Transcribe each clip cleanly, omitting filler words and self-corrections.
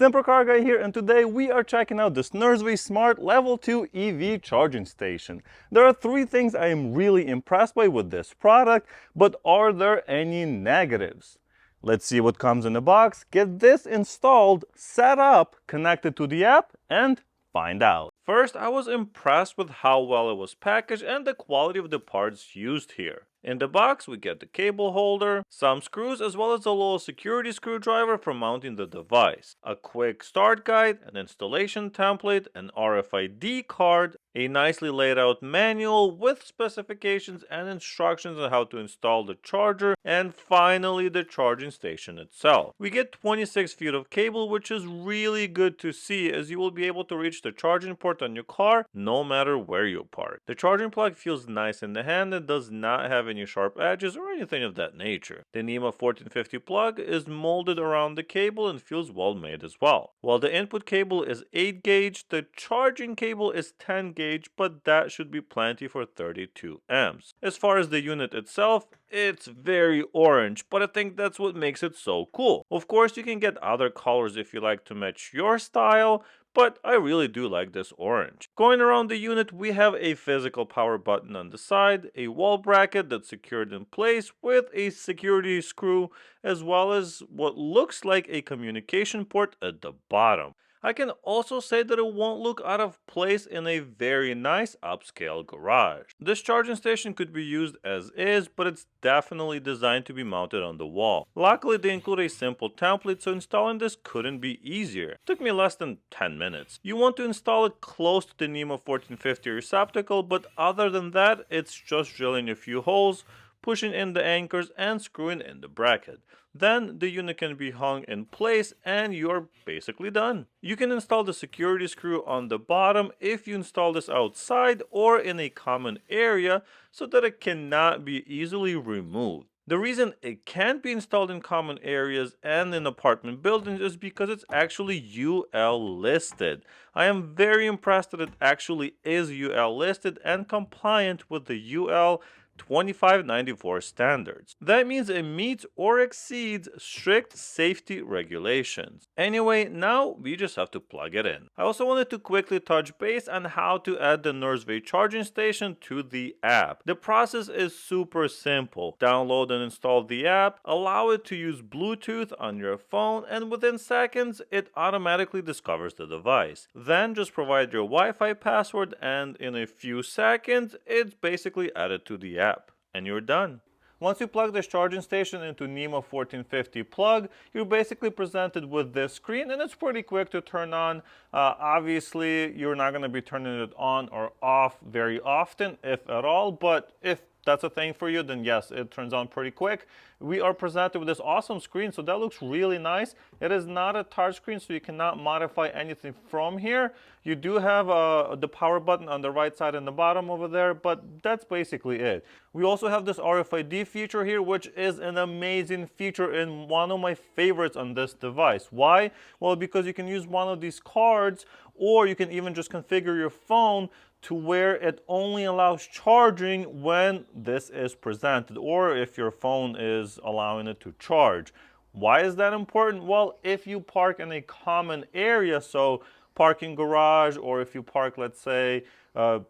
Simple Car Guy here, and today we are checking out this Nurzviy Smart Level 2 EV charging station. There are three things I am really impressed by with this product, but are there any negatives? Let's see what comes in the box, get this installed, set up, connected to the app, and find out. First, I was impressed with how well it was packaged and the quality of the parts used here. In the box, we get the cable holder, some screws, as well as a little security screwdriver for mounting the device, a quick start guide, an installation template, an RFID card, a nicely laid out manual with specifications and instructions on how to install the charger, and finally the charging station itself. We get 26 feet of cable, which is really good to see, as you will be able to reach the charging port on your car no matter where you park. The charging plug feels nice in the hand and does not have any sharp edges or anything of that nature. The NEMA 1450 plug is molded around the cable and feels well made as well. While the input cable is 8 gauge, the charging cable is 10 gauge, but that should be plenty for 32 amps. As far as the unit itself, it's very orange, but I think that's what makes it so cool. Of course, you can get other colors if you like to match your style, but I really do like this orange. Going around the unit, we have a physical power button on the side, a wall bracket that's secured in place with a security screw, as well as what looks like a communication port at the bottom. I can also say that it won't look out of place in a very nice upscale garage. This charging station could be used as is, but it's definitely designed to be mounted on the wall. Luckily, they include a simple template, so installing this couldn't be easier. It took me less than 10 minutes. You want to install it close to the NEMA 1450 receptacle, but other than that, it's just drilling a few holes, pushing in the anchors, and screwing in the bracket. Then the unit can be hung in place and you're basically done. You can install the security screw on the bottom if you install this outside or in a common area so that it cannot be easily removed. The reason it can't be installed in common areas and in apartment buildings is because it's actually UL listed. I am very impressed that it actually is UL listed and compliant with the UL 2594 standards. That means it meets or exceeds strict safety regulations. Anyway, now we just have to plug it in. I also wanted to quickly touch base on how to add the Nurzviy charging station to the app. The process is super simple. Download and install the app, allow it to use Bluetooth on your phone, and within seconds it automatically discovers the device. Then just provide your Wi-Fi password and in a few seconds it's basically added to the app. And you're done. Once you plug this charging station into NEMA 1450 plug, you're basically presented with this screen, and it's pretty quick to turn on. Obviously, you're not going to be turning it on or off very often, if at all, but if that's a thing for you, then yes, it turns on pretty quick. We are presented with this awesome screen, so that looks really nice. It is not a touch screen, so you cannot modify anything from here. You do have the power button on the right side and the bottom over there, but that's basically it. We also have this RFID feature here, which is an amazing feature and one of my favorites on this device. Why? Well, because you can use one of these cards, or you can even just configure your phone to where it only allows charging when this is presented, or if your phone is allowing it to charge. Why is that important? Well, if you park in a common area, so parking garage, or if you park, let's say,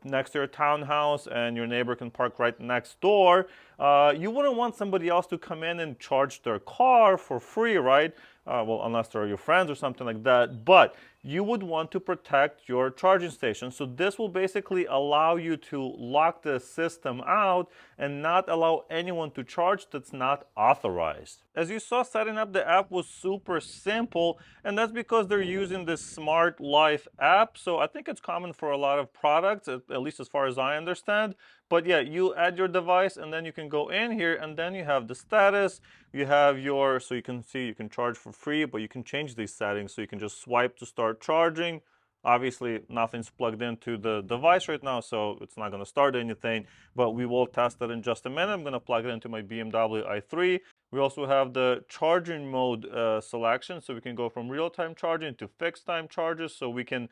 next to your townhouse and your neighbor can park right next door, you wouldn't want somebody else to come in and charge their car for free, right? Well, unless they're your friends or something like that. But you would want to protect your charging station. So this will basically allow you to lock the system out and not allow anyone to charge that's not authorized. As you saw, setting up the app was super simple, and that's because they're using this Smart Life app. So I think it's common for a lot of products, at least as far as I understand. But yeah, you add your device and then you can go in here and then you have the status, you have your, so you can see you can charge for free, but you can change these settings. So you can just swipe to start charging. Obviously, nothing's plugged into the device right now, so it's not going to start anything, but we will test that in just a minute. I'm going to plug it into my BMW i3. We also have the charging mode selection, so we can go from real-time charging to fixed-time charges, so we can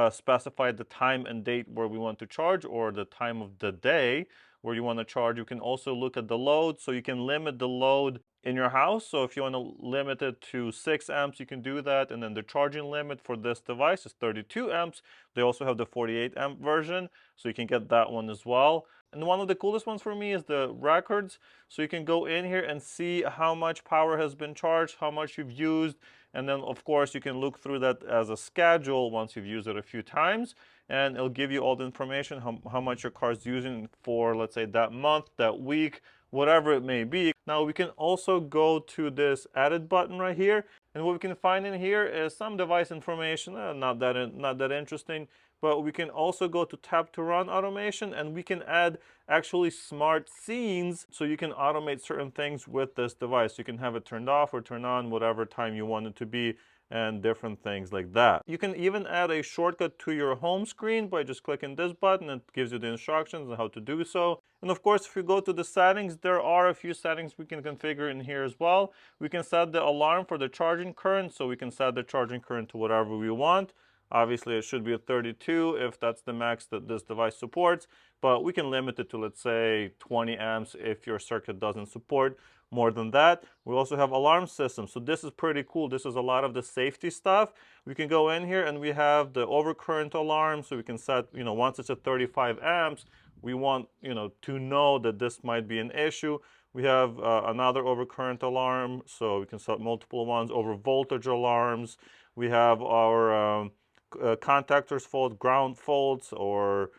specify the time and date where we want to charge, or the time of the day where you want to charge. You can also look at the load, so you can limit the load in your house. So if you want to limit it to 6 amps, you can do that. And then the charging limit for this device is 32 amps. They also have the 48 amp version, so you can get that one as well. And one of the coolest ones for me is the records. So you can go in here and see how much power has been charged, how much you've used. And then, of course, you can look through that as a schedule once you've used it a few times. And it'll give you all the information, how much your car is using for, let's say, that month, that week, whatever it may be. Now, we can also go to this edit button right here. And what we can find in here is some device information, not that interesting. But we can also go to tap to run automation, and we can add actually smart scenes, so you can automate certain things with this device. You can have it turned off or turned on whatever time you want it to be, and different things like that. You can even add a shortcut to your home screen by just clicking this button. It gives you the instructions on how to do so. And of course, if you go to the settings, there are a few settings we can configure in here as well. We can set the alarm for the charging current, so we can set the charging current to whatever we want. Obviously, it should be a 32 if that's the max that this device supports, but we can limit it to, let's say, 20 amps if your circuit doesn't support more than that. We also have alarm systems, so this is pretty cool. This is a lot of the safety stuff. We can go in here and we have the overcurrent alarm, so we can set, once it's at 35 amps, we want, to know that this might be an issue. We have another overcurrent alarm, so we can set multiple ones, over voltage alarms. We have our contactors fault, ground faults, or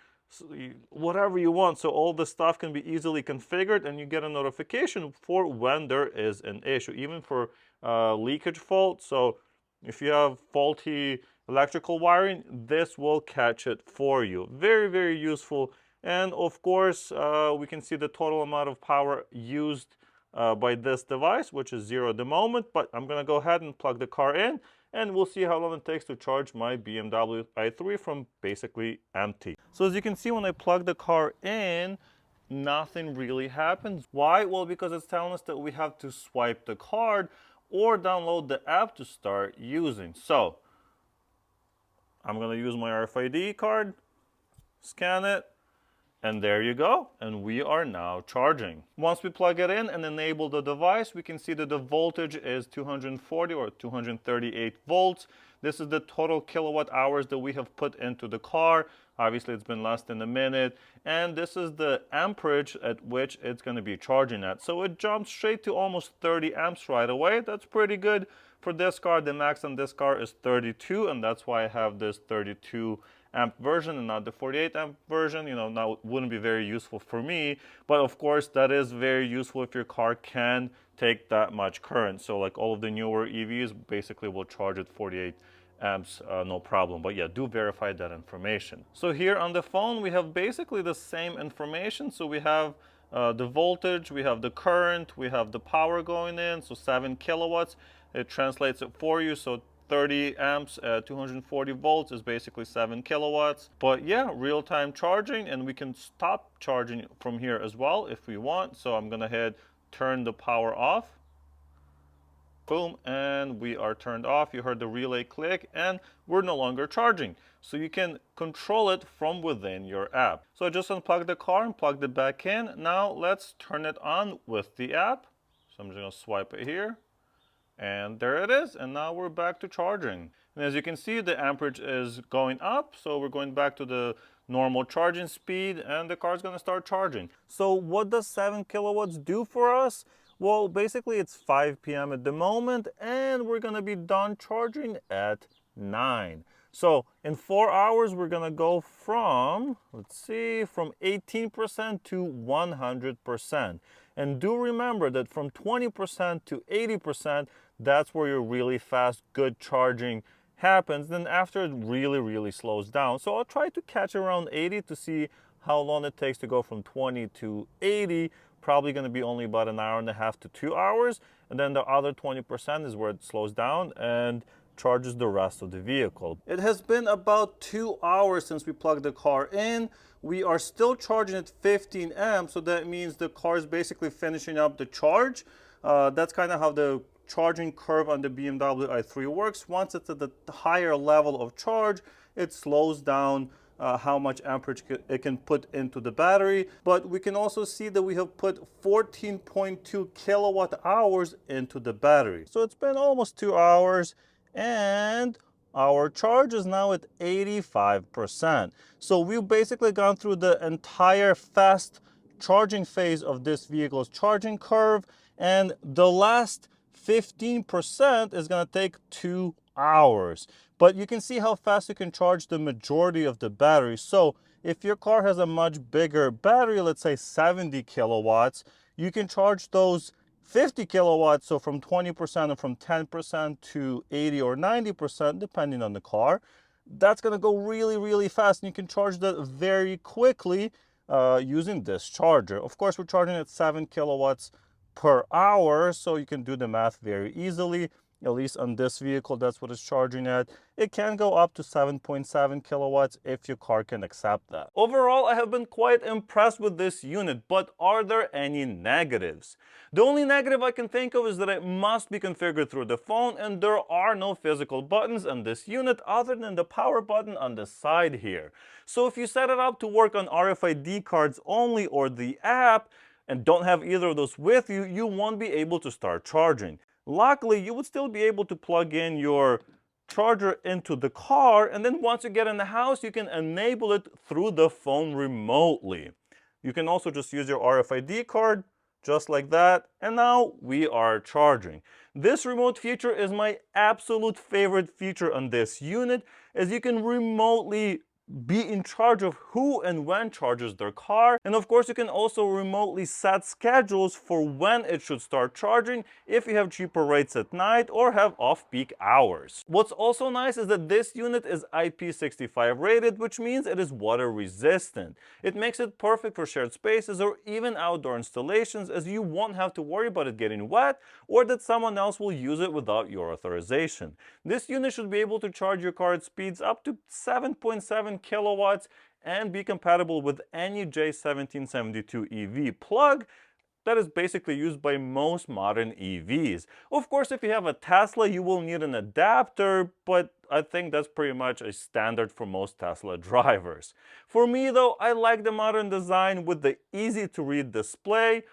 whatever you want. So all this stuff can be easily configured, and you get a notification for when there is an issue, even for leakage fault. So if you have faulty electrical wiring, this will catch it for you. Very, very useful. And of course, we can see the total amount of power used by this device, which is 0 at the moment. But I'm going to go ahead and plug the car in, and we'll see how long it takes to charge my BMW i3 from basically empty. So as you can see, when I plug the car in, nothing really happens. Why? Well, because it's telling us that we have to swipe the card or download the app to start using. So I'm going to use my RFID card, scan it, and there you go, and we are now charging. Once we plug it in and enable the device, we can see that the voltage is 240 or 238 volts. This is the total kilowatt hours that we have put into the car. Obviously, it's been less than a minute. And this is the amperage at which it's going to be charging at. So it jumps straight to almost 30 amps right away. That's pretty good for this car. The max on this car is 32, and that's why I have this 32 amp version and not the 48 amp version. Now it wouldn't be very useful for me, but of course that is very useful if your car can take that much current. So like all of the newer EVs basically will charge at 48 amps, no problem. But yeah, do verify that information. So here on the phone, we have basically the same information. So we have the voltage, we have the current, we have the power going in, so 7 kilowatts. It translates it for you, so 30 amps at 240 volts is basically 7 kilowatts. But yeah, real-time charging, and we can stop charging from here as well if we want. So I'm gonna hit turn the power off. Boom, and we are turned off. You heard the relay click, and we're no longer charging. So you can control it from within your app. So I just unplugged the car and plugged it back in. Now let's turn it on with the app. So I'm just gonna swipe it here. And there it is, and now we're back to charging. And as you can see, the amperage is going up, so we're going back to the normal charging speed, and the car's gonna start charging. So what does 7 kilowatts do for us? Well, basically it's 5 p.m. at the moment, and we're gonna be done charging at 9. So in 4 hours, we're gonna go from, from 18% to 100%. And do remember that from 20% to 80%, that's where your really fast, good charging happens. Then after it really, really slows down. So I'll try to catch around 80 to see how long it takes to go from 20 to 80. Probably going to be only about an hour and a half to 2 hours. And then the other 20% is where it slows down and charges the rest of the vehicle. It has been about 2 hours since we plugged the car in. We are still charging at 15 amps, so that means the car is basically finishing up the charge. That's kind of how the charging curve on the BMW i3 works. Once it's at the higher level of charge, it slows down how much amperage it can put into the battery, but we can also see that we have put 14.2 kilowatt hours into the battery. So it's been almost 2 hours, and our charge is now at 85%. So we've basically gone through the entire fast charging phase of this vehicle's charging curve, and the last 15% is going to take 2 hours. But you can see how fast you can charge the majority of the battery. So if your car has a much bigger battery, let's say 70 kilowatts, you can charge those 50 kilowatts, so from 20% or from 10% to 80 or 90%, depending on the car. That's going to go really, really fast, and you can charge that very quickly using this charger. Of course, we're charging at 7 kilowatts per hour, so you can do the math very easily. At least on this vehicle, that's what it's charging at. It can go up to 7.7 kilowatts if your car can accept that. Overall, I have been quite impressed with this unit, but are there any negatives? The only negative I can think of is that it must be configured through the phone, and there are no physical buttons on this unit other than the power button on the side here. So if you set it up to work on RFID cards only or the app, and don't have either of those with you, you won't be able to start charging. Luckily, you would still be able to plug in your charger into the car, and then once you get in the house, you can enable it through the phone remotely. You can also just use your RFID card, just like that, and now we are charging. This remote feature is my absolute favorite feature on this unit, as you can remotely be in charge of who and when charges their car. And of course, you can also remotely set schedules for when it should start charging if you have cheaper rates at night or have off-peak hours. What's also nice is that this unit is IP65 rated, which means it is water resistant. It makes it perfect for shared spaces or even outdoor installations, as you won't have to worry about it getting wet or that someone else will use it without your authorization. This unit should be able to charge your car at speeds up to 7.7 kilowatts and be compatible with any J1772 EV plug that is basically used by most modern EVs. Of course, if you have a Tesla, you will need an adapter, but I think that's pretty much a standard for most Tesla drivers. For me though, I like the modern design with the easy to read display,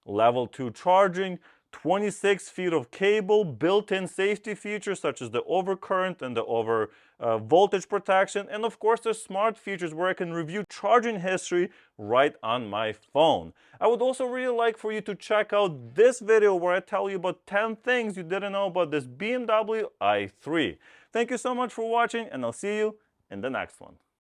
level 2 charging, 26 feet of cable, built-in safety features such as the overcurrent and the over voltage protection, and of course there's smart features where I can review charging history right on my phone. I would also really like for you to check out this video where I tell you about 10 things you didn't know about this BMW i3. Thank you so much for watching, and I'll see you in the next one.